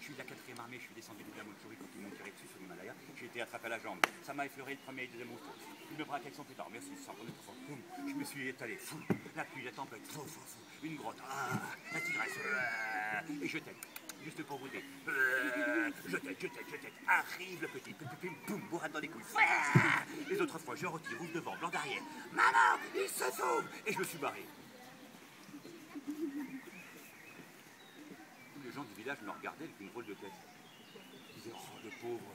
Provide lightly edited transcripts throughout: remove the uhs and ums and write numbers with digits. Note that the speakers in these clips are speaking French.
suis de la 4e armée, je suis descendu de la Mandchourie quand ils m'ont tiré dessus sur l'Himalaya. J'ai été attrapé à la jambe. Ça m'a effleuré le premier et le deuxième monstre. Il me braque avec son pétard. Merci, ça prenait trop fort. Boum. Je me suis étalé. Fou. La pluie, la tempête. Fou, fou, fou. Une grotte. Ah, la tigresse. Et je tête. Juste pour vous dire. Je tête. Arrive le petit. Boum, bourrade dans les couilles. Les autres fois, je retire, rouge devant, blanc derrière. Maman, il se sauve. Et je me suis barré. Les gens du village me regardaient avec une drôle de tête. Ils disaient, oh, le pauvre,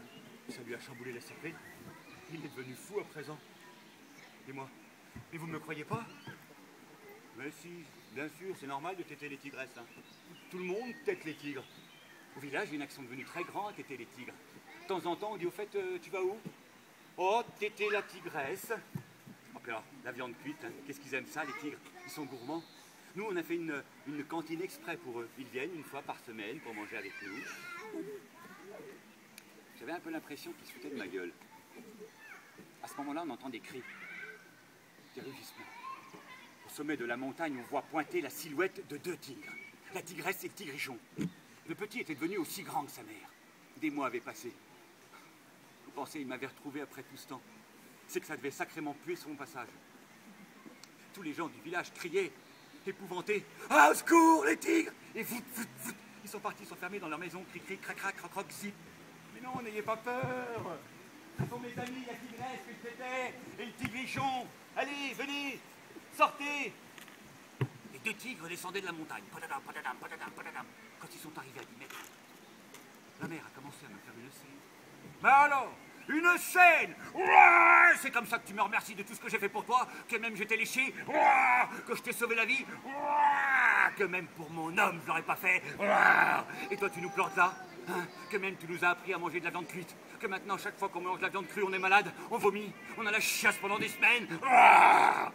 ça lui a chamboulé la cervelle. Il est devenu fou à présent. Et moi, mais vous ne me croyez pas? Mais si, bien sûr, c'est normal de téter les tigresses. Hein. Tout le monde tète les tigres. Au village, il y a une action devenue très grande à téter les tigres. De temps en temps, on dit, au fait, tu vas où? Oh, téter la tigresse. Oh, puis alors, la viande cuite, hein. Qu'est-ce qu'ils aiment ça, les tigres? Ils sont gourmands. Nous, on a fait une cantine exprès pour eux. Ils viennent une fois par semaine pour manger avec nous. J'avais un peu l'impression qu'ils se foutaient de ma gueule. À ce moment-là, on entend des cris, des rugissements. Au sommet de la montagne, on voit pointer la silhouette de 2 tigres. La tigresse et le tigrichon. Le petit était devenu aussi grand que sa mère. Des mois avaient passé. Vous pensez, il m'avait retrouvé après tout ce temps. C'est que ça devait sacrément puer sur mon passage. Tous les gens du village criaient, épouvantés. Ah, au secours, les tigres! Et vout. Ils sont partis s'enfermer dans leur maison, cri, crac, croc, zip. Mais non, n'ayez pas peur. Ce sont mes amis, la tigresse que c'était, et le tigrichon. Allez, venez, sortez. Les 2 tigres descendaient de la montagne. Patadam. Quand ils sont arrivés à 10 mètres, la mère a commencé à me faire une scène. Mais alors, une scène! Ouais, c'est comme ça que tu me remercies de tout ce que j'ai fait pour toi, que même je t'ai léché, ouais, que je t'ai sauvé la vie, ouais, que même pour mon homme je l'aurais pas fait. Ouais. Et toi tu nous plantes là, hein, que même tu nous as appris à manger de la viande cuite, que maintenant chaque fois qu'on mange de la viande crue on est malade, on vomit, on a la chiasse pendant des semaines. Ouais.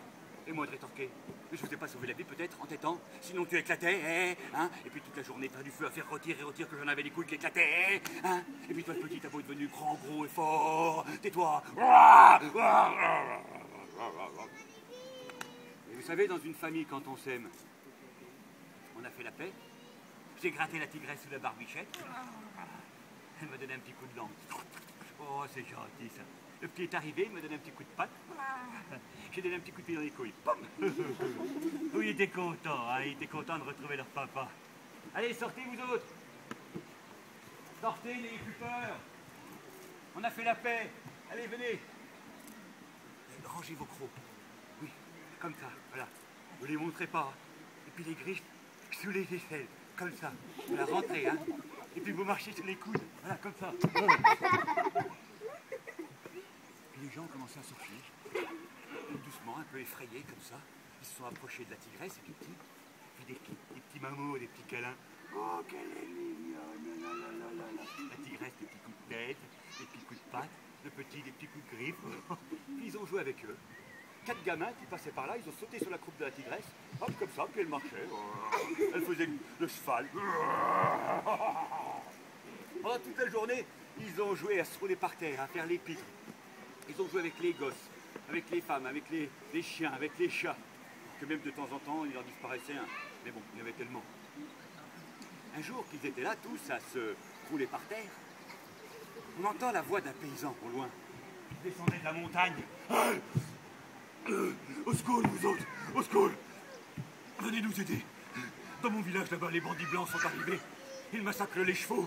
Et moi de rétorquer, mais je vous ai pas sauvé la vie peut-être en t'étant, sinon tu éclatais, hein. Et puis toute la journée t'as du feu à faire rôtir que j'en avais les couilles qui éclataient, hein. Et puis toi le petit t'as beau devenu grand, gros et fort, tais-toi. Et vous savez, dans une famille quand on s'aime, on a fait la paix. J'ai gratté la tigresse sous la barbichette. Elle m'a donné un petit coup de langue. Oh, c'est gentil ça. Le petit est arrivé, il m'a donné un petit coup de patte. J'ai donné un petit coup de pied dans les couilles. Oui, il était content, hein, il était content de retrouver leur papa. Allez, sortez vous autres. Sortez, n'ayez plus peur. On a fait la paix. Allez, venez. Rangez vos crocs. Oui, comme ça, voilà. Vous les montrez pas. Et puis les griffes sous les aisselles, comme ça. Voilà, rentrez, hein. Et puis vous marchez sur les coudes, voilà, comme ça. Les gens ont commencé à s'enfuir, doucement, un peu effrayés comme ça. Ils se sont approchés de la tigresse et du petit. Puis des petits mamots, des petits câlins. Oh, qu'elle est mignonne! La tigresse, des petits coups de tête, des petits coups de patte, le petit, des petits coups de griffe. Puis ils ont joué avec eux. 4 gamins qui passaient par là, ils ont sauté sur la croupe de la tigresse. Hop, comme ça, puis elle marchait. Elle faisait le cheval. Pendant toute la journée, ils ont joué à se rouler par terre, à faire les piques. Ils ont joué avec les gosses, avec les femmes, avec les chiens, avec les chats, que même de temps en temps, il leur disparaissait un. Mais bon, il y en avait tellement. Un jour qu'ils étaient là, tous, à se rouler par terre, on entend la voix d'un paysan au loin. Il descendait de la montagne. Au secours, vous autres, au secours! Venez nous aider. Dans mon village, là-bas, les bandits blancs sont arrivés. Ils massacrent les chevaux,